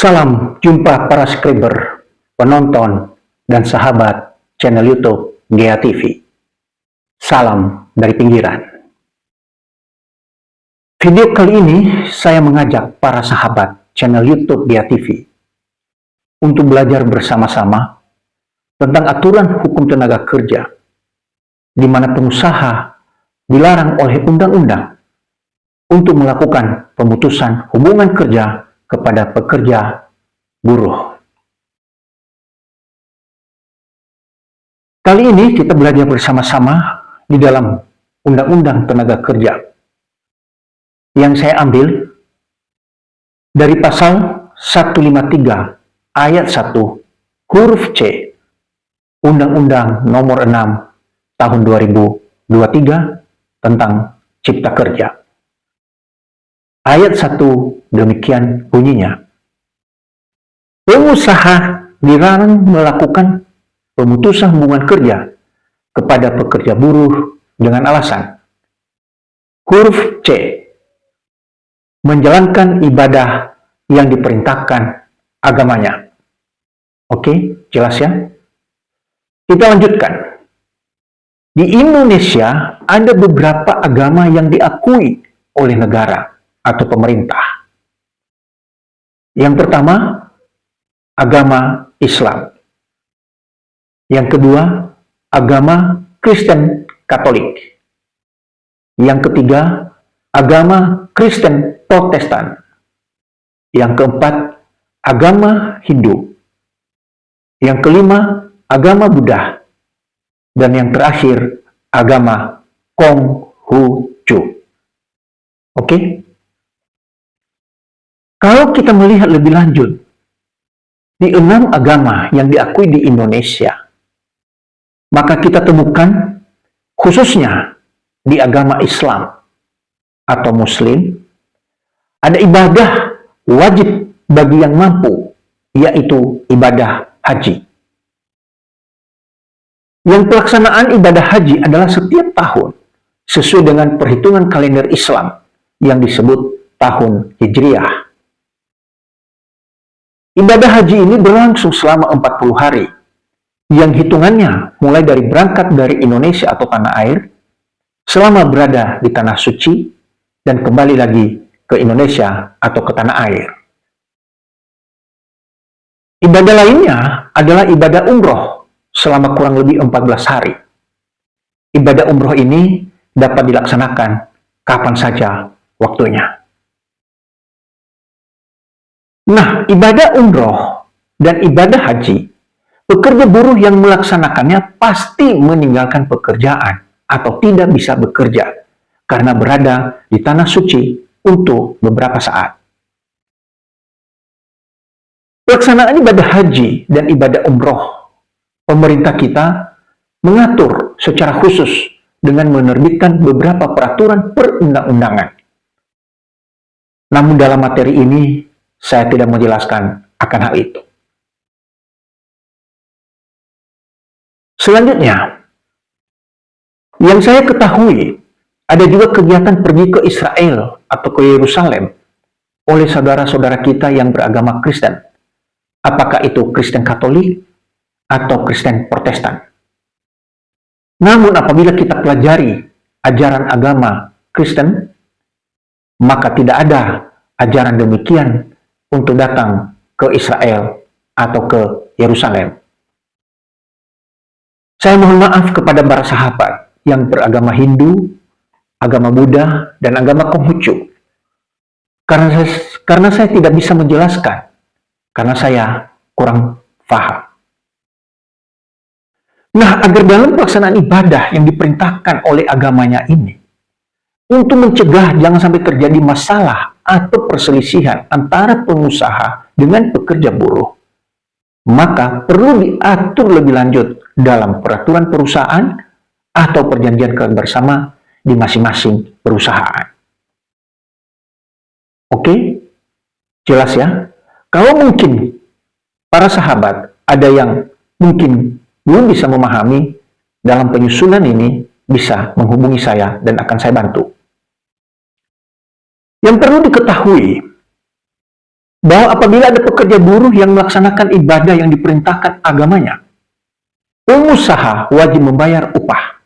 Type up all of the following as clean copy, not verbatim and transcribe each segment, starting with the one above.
Salam jumpa para subscriber, penonton, dan sahabat channel YouTube Gea TV. Salam dari pinggiran. Video kali ini saya mengajak para sahabat channel YouTube Gea TV untuk belajar bersama-sama tentang aturan hukum tenaga kerja, di mana pengusaha dilarang oleh undang-undang untuk melakukan pemutusan hubungan kerja kepada pekerja buruh. Kali ini kita belajar bersama-sama di dalam Undang-Undang Tenaga Kerja yang saya ambil dari pasal 153 ayat 1 huruf C Undang-Undang Nomor 6 Tahun 2023 tentang Cipta Kerja. Ayat 1 demikian bunyinya. Pengusaha dilarang melakukan pemutusan hubungan kerja kepada pekerja buruh dengan alasan huruf C, menjalankan ibadah yang diperintahkan agamanya. Oke, jelas ya? Kita lanjutkan. Di Indonesia ada beberapa agama yang diakui oleh negara atau pemerintah. Yang pertama, agama Islam. Yang kedua, agama Kristen Katolik. Yang ketiga, agama Kristen Protestan. Yang keempat, agama Hindu. Yang kelima, agama Buddha. Dan yang terakhir, agama Konghucu. Oke? Kalau kita melihat lebih lanjut, di 6 agama yang diakui di Indonesia, maka kita temukan khususnya di agama Islam atau Muslim, ada ibadah wajib bagi yang mampu, yaitu ibadah haji. Yang pelaksanaan ibadah haji adalah setiap tahun sesuai dengan perhitungan kalender Islam yang disebut tahun Hijriah. Ibadah haji ini berlangsung selama 40 hari, yang hitungannya mulai dari berangkat dari Indonesia atau tanah air, selama berada di tanah suci, dan kembali lagi ke Indonesia atau ke tanah air. Ibadah lainnya adalah ibadah umroh selama kurang lebih 14 hari. Ibadah umroh ini dapat dilaksanakan kapan saja waktunya. Nah, ibadah umroh dan ibadah haji, pekerja buruh yang melaksanakannya pasti meninggalkan pekerjaan atau tidak bisa bekerja karena berada di tanah suci untuk beberapa saat. Pelaksanaan ibadah haji dan ibadah umroh, pemerintah kita mengatur secara khusus dengan menerbitkan beberapa peraturan perundang-undangan. Namun dalam materi ini, saya tidak menjelaskan akan hal itu. Selanjutnya, yang saya ketahui, ada juga kegiatan pergi ke Israel atau ke Yerusalem oleh saudara-saudara kita yang beragama Kristen. Apakah itu Kristen Katolik atau Kristen Protestan? Namun apabila kita pelajari ajaran agama Kristen, maka tidak ada ajaran demikian untuk datang ke Israel atau ke Yerusalem. Saya mohon maaf kepada para sahabat yang beragama Hindu, agama Buddha, dan agama Konghucu. Karena saya tidak bisa menjelaskan, karena saya kurang paham. Nah, agar dalam pelaksanaan ibadah yang diperintahkan oleh agamanya ini, untuk mencegah jangan sampai terjadi masalah atau perselisihan antara pengusaha dengan pekerja buruh, maka perlu diatur lebih lanjut dalam peraturan perusahaan atau perjanjian kerja bersama di masing-masing perusahaan. Oke? Jelas ya? Kalau mungkin para sahabat ada yang mungkin belum bisa memahami dalam penyusunan ini, bisa menghubungi saya dan akan saya bantu. Yang perlu diketahui, bahwa apabila ada pekerja buruh yang melaksanakan ibadah yang diperintahkan agamanya, pengusaha wajib membayar upah.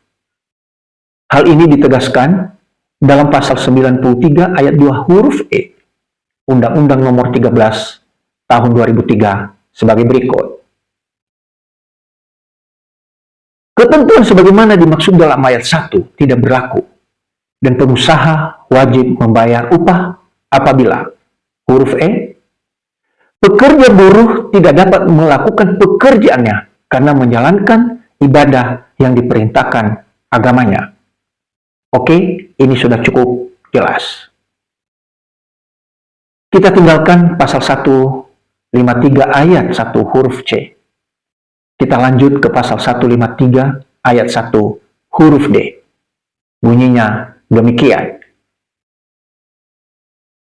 Hal ini ditegaskan dalam pasal 93 ayat 2 huruf E Undang-Undang Nomor 13 Tahun 2003 sebagai berikut. Ketentuan sebagaimana dimaksud dalam ayat 1 tidak berlaku, dan pengusaha wajib membayar upah apabila huruf E, pekerja buruh tidak dapat melakukan pekerjaannya karena menjalankan ibadah yang diperintahkan agamanya. Oke, ini sudah cukup jelas. Kita tinggalkan pasal 153 ayat 1 huruf C. Kita lanjut ke pasal 153 ayat 1 huruf D. Bunyinya demikian.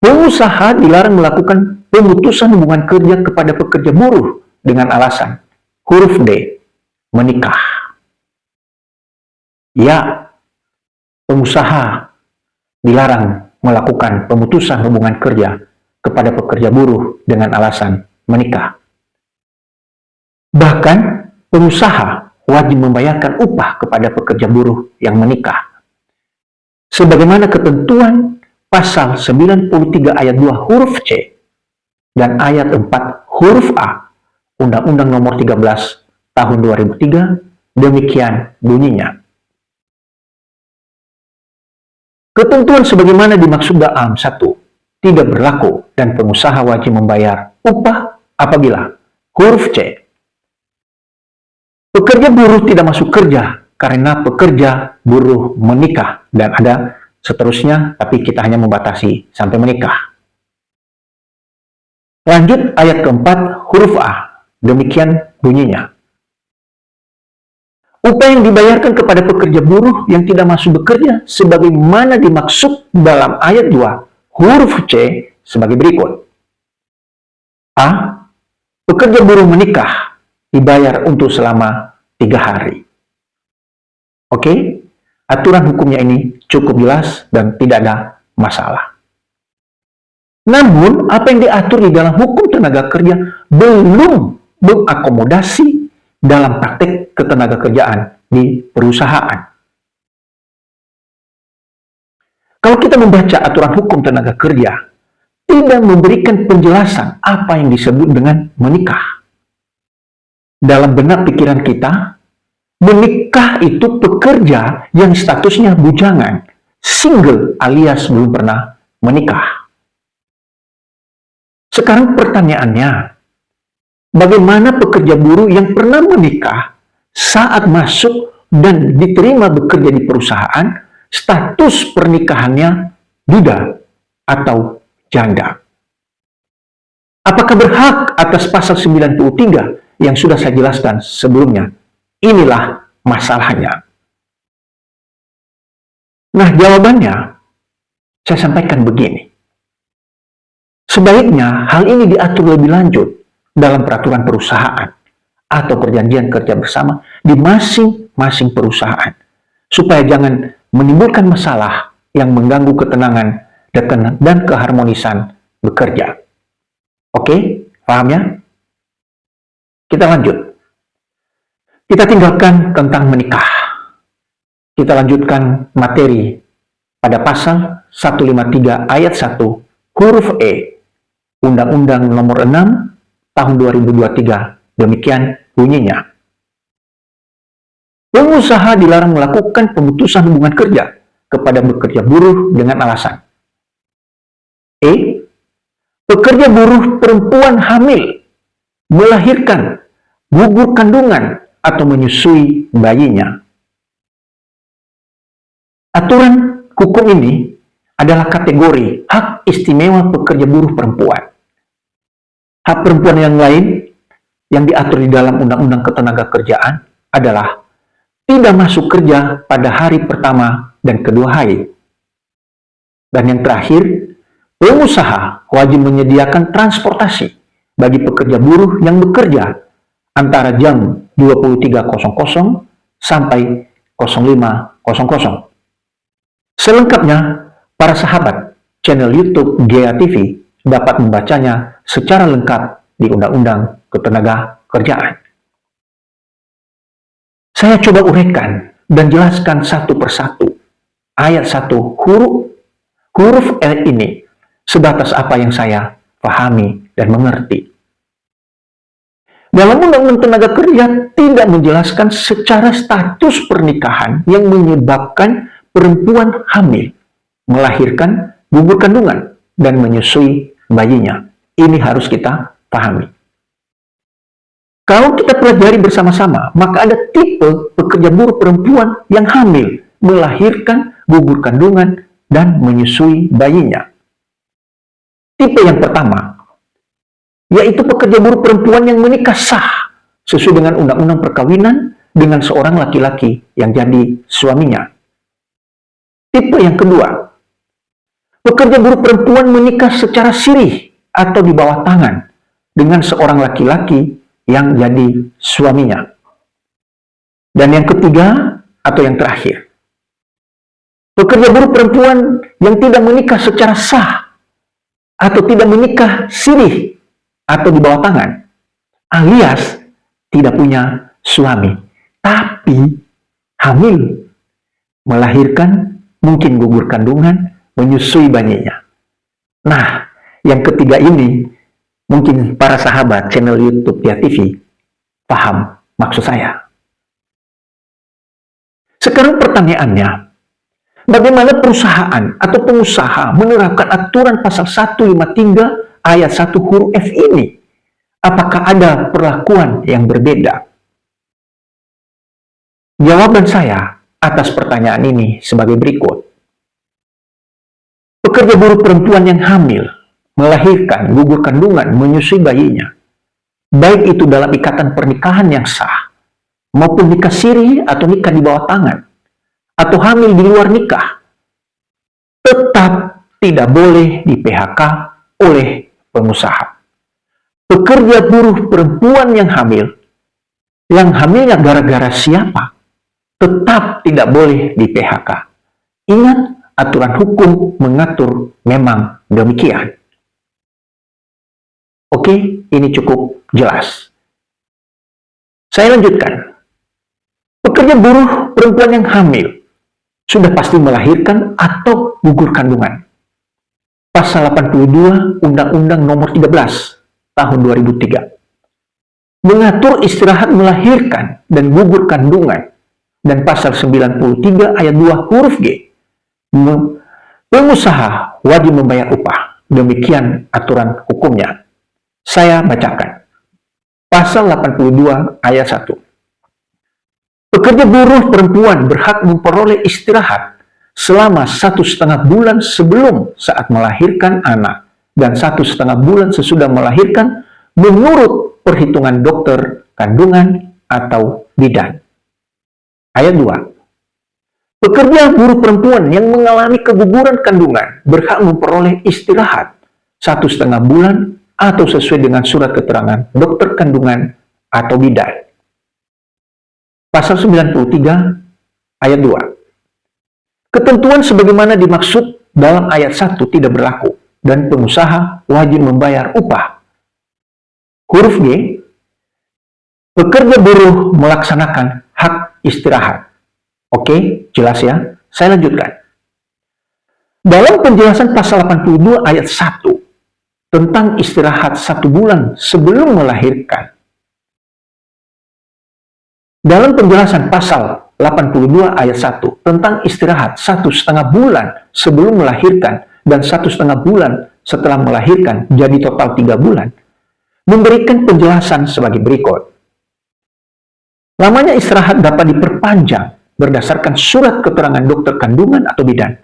Pengusaha dilarang melakukan pemutusan hubungan kerja kepada pekerja buruh dengan alasan huruf D, menikah. Ya, pengusaha dilarang melakukan pemutusan hubungan kerja kepada pekerja buruh dengan alasan menikah. Bahkan, pengusaha wajib membayarkan upah kepada pekerja buruh yang menikah. Sebagaimana ketentuan pasal 93 ayat 2 huruf C dan ayat 4 huruf A Undang-Undang Nomor 13 Tahun 2003, demikian bunyinya. Ketentuan sebagaimana dimaksud dalam 1 tidak berlaku dan pengusaha wajib membayar upah apabila huruf C, pekerja buruh tidak masuk kerja karena pekerja buruh menikah, dan ada seterusnya, tapi kita hanya membatasi sampai menikah. Lanjut ayat keempat huruf A, demikian bunyinya. Upah yang dibayarkan kepada pekerja buruh yang tidak masuk bekerja sebagaimana dimaksud dalam ayat 2 huruf C sebagai berikut. A. Pekerja buruh menikah dibayar untuk selama 3 hari. Oke, aturan hukumnya ini cukup jelas dan tidak ada masalah. Namun, apa yang diatur di dalam hukum tenaga kerja belum mengakomodasi dalam praktek ketenaga kerjaan di perusahaan. Kalau kita membaca aturan hukum tenaga kerja, tidak memberikan penjelasan apa yang disebut dengan menikah. Dalam benak pikiran kita, menikah itu pekerja yang statusnya bujangan, single alias belum pernah menikah. Sekarang pertanyaannya, bagaimana pekerja buruh yang pernah menikah saat masuk dan diterima bekerja di perusahaan, status pernikahannya duda atau janda? Apakah berhak atas pasal 93 yang sudah saya jelaskan sebelumnya? Inilah masalahnya. Nah, jawabannya saya sampaikan begini. Sebaiknya hal ini diatur lebih lanjut dalam peraturan perusahaan atau perjanjian kerja bersama di masing-masing perusahaan, supaya jangan menimbulkan masalah yang mengganggu ketenangan dan keharmonisan bekerja. Oke, paham ya? Kita lanjut. Kita tinggalkan tentang menikah. Kita lanjutkan materi pada pasal 153 ayat 1 huruf E Undang-Undang Nomor 6 Tahun 2023. Demikian bunyinya. Pengusaha dilarang melakukan pemutusan hubungan kerja kepada pekerja buruh dengan alasan E. Pekerja buruh perempuan hamil, melahirkan, gugur kandungan, atau menyusui bayinya. Aturan hukum ini adalah kategori hak istimewa pekerja buruh perempuan. Hak perempuan yang lain yang diatur di dalam Undang-Undang Ketenagakerjaan adalah tidak masuk kerja pada hari pertama dan kedua hari. Dan yang terakhir, pengusaha wajib menyediakan transportasi bagi pekerja buruh yang bekerja antara jam 23.00 sampai 05.00. Selengkapnya, para sahabat channel YouTube Gea TV dapat membacanya secara lengkap di Undang-Undang Ketenagakerjaan. Saya coba uraikan dan jelaskan satu persatu ayat 1 huruf L ini sebatas apa yang saya pahami dan mengerti. Dalam Undang-Undang Tenaga Kerja tidak menjelaskan secara status pernikahan yang menyebabkan perempuan hamil, melahirkan, gugur kandungan, dan menyusui bayinya. Ini harus kita pahami. Kalau kita pelajari bersama-sama, maka ada tipe pekerja buruh perempuan yang hamil, melahirkan, gugur kandungan, dan menyusui bayinya. Tipe yang pertama, yaitu pekerja buruh perempuan yang menikah sah sesuai dengan Undang-Undang Perkawinan dengan seorang laki-laki yang jadi suaminya. Tipe yang kedua, pekerja buruh perempuan menikah secara sirih atau di bawah tangan dengan seorang laki-laki yang jadi suaminya. Dan yang ketiga atau yang terakhir, pekerja buruh perempuan yang tidak menikah secara sah atau tidak menikah sirih atau di bawah tangan, alias tidak punya suami, tapi hamil, melahirkan, mungkin gugur kandungan, menyusui bayinya. Nah, yang ketiga ini mungkin para sahabat channel YouTube Tia TV paham maksud saya. Sekarang pertanyaannya, bagaimana perusahaan atau pengusaha menerapkan aturan pasal 153 ayat 1 huruf F ini? Apakah ada perlakuan yang berbeda? Jawaban saya atas pertanyaan ini sebagai berikut. Pekerja buruh perempuan yang hamil, melahirkan, gugur kandungan, menyusui bayinya, baik itu dalam ikatan pernikahan yang sah, maupun nikah siri atau nikah di bawah tangan, atau hamil di luar nikah, tetap tidak boleh di PHK oleh pengusaha. Pekerja buruh perempuan yang hamilnya gara-gara siapa, tetap tidak boleh di PHK. Ingat, aturan hukum mengatur memang demikian. Oke, ini cukup jelas. Saya lanjutkan. Pekerja buruh perempuan yang hamil sudah pasti melahirkan atau gugur kandungan. Pasal 82 Undang-Undang Nomor 13 Tahun 2003 mengatur istirahat melahirkan dan gugur kandungan, dan pasal 93 ayat 2 huruf G, pengusaha wajib membayar upah. Demikian aturan hukumnya. Saya bacakan. Pasal 82 ayat 1. Pekerja buruh perempuan berhak memperoleh istirahat selama 1,5 bulan sebelum saat melahirkan anak dan 1,5 bulan sesudah melahirkan menurut perhitungan dokter kandungan atau bidan. Ayat 2. Pekerja buruh perempuan yang mengalami keguguran kandungan berhak memperoleh istirahat 1,5 bulan atau sesuai dengan surat keterangan dokter kandungan atau bidan. Pasal 93 ayat 2. Ketentuan sebagaimana dimaksud dalam ayat 1 tidak berlaku dan pengusaha wajib membayar upah. Huruf G, pekerja buruh melaksanakan hak istirahat. Oke, jelas ya? Saya lanjutkan. Dalam penjelasan pasal 82 ayat 1 tentang istirahat 1 bulan sebelum melahirkan. Dalam penjelasan pasal 82 ayat 1 tentang istirahat 1,5 bulan sebelum melahirkan dan 1,5 bulan setelah melahirkan, jadi total 3 bulan, memberikan penjelasan sebagai berikut. Lamanya istirahat dapat diperpanjang berdasarkan surat keterangan dokter kandungan atau bidan,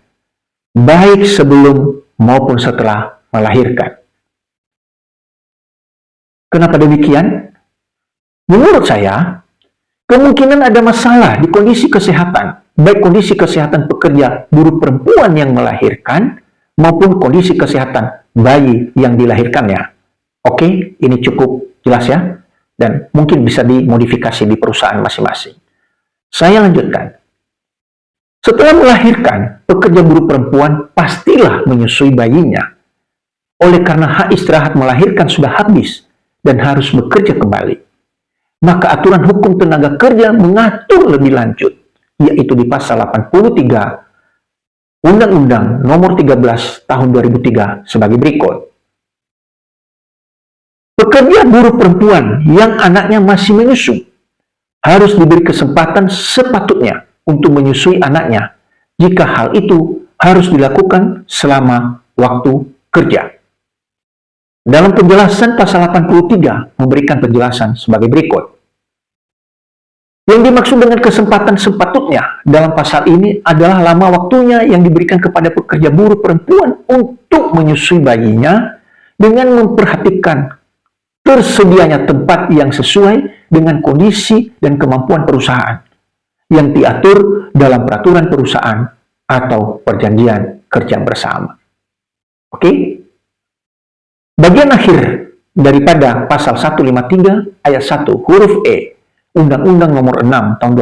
baik sebelum maupun setelah melahirkan. Kenapa demikian? Menurut saya, kemungkinan ada masalah di kondisi kesehatan, baik kondisi kesehatan pekerja buruh perempuan yang melahirkan, maupun kondisi kesehatan bayi yang dilahirkannya. Oke, ini cukup jelas ya, dan mungkin bisa dimodifikasi di perusahaan masing-masing. Saya lanjutkan. Setelah melahirkan, pekerja buruh perempuan pastilah menyusui bayinya. oleh karena hak istirahat melahirkan sudah habis dan harus bekerja kembali, maka aturan hukum tenaga kerja mengatur lebih lanjut, yaitu di pasal 83 Undang-Undang Nomor 13 Tahun 2003 sebagai berikut. Pekerja buruh perempuan yang anaknya masih menyusu harus diberi kesempatan sepatutnya untuk menyusui anaknya jika hal itu harus dilakukan selama waktu kerja. Dalam penjelasan pasal 83 memberikan penjelasan sebagai berikut. Yang dimaksud dengan kesempatan sepatutnya dalam pasal ini adalah lama waktunya yang diberikan kepada pekerja buruh perempuan untuk menyusui bayinya dengan memperhatikan tersedianya tempat yang sesuai dengan kondisi dan kemampuan perusahaan yang diatur dalam peraturan perusahaan atau perjanjian kerja bersama. Oke? Bagian akhir daripada pasal 153 ayat 1 huruf E Undang-Undang Nomor 6 Tahun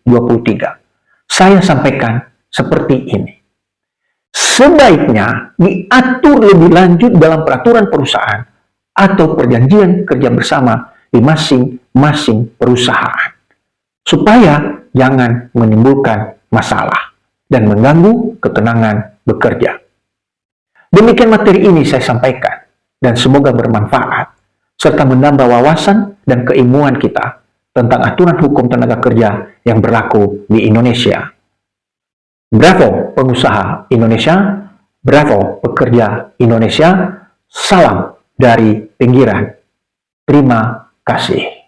2023 saya sampaikan seperti ini. Sebaiknya diatur lebih lanjut dalam peraturan perusahaan atau perjanjian kerja bersama di masing-masing perusahaan, supaya jangan menimbulkan masalah dan mengganggu ketenangan bekerja. Demikian materi ini saya sampaikan, dan semoga bermanfaat, serta menambah wawasan dan keilmuan kita tentang aturan hukum tenaga kerja yang berlaku di Indonesia. Bravo pengusaha Indonesia, bravo pekerja Indonesia, salam dari pinggiran. Terima kasih.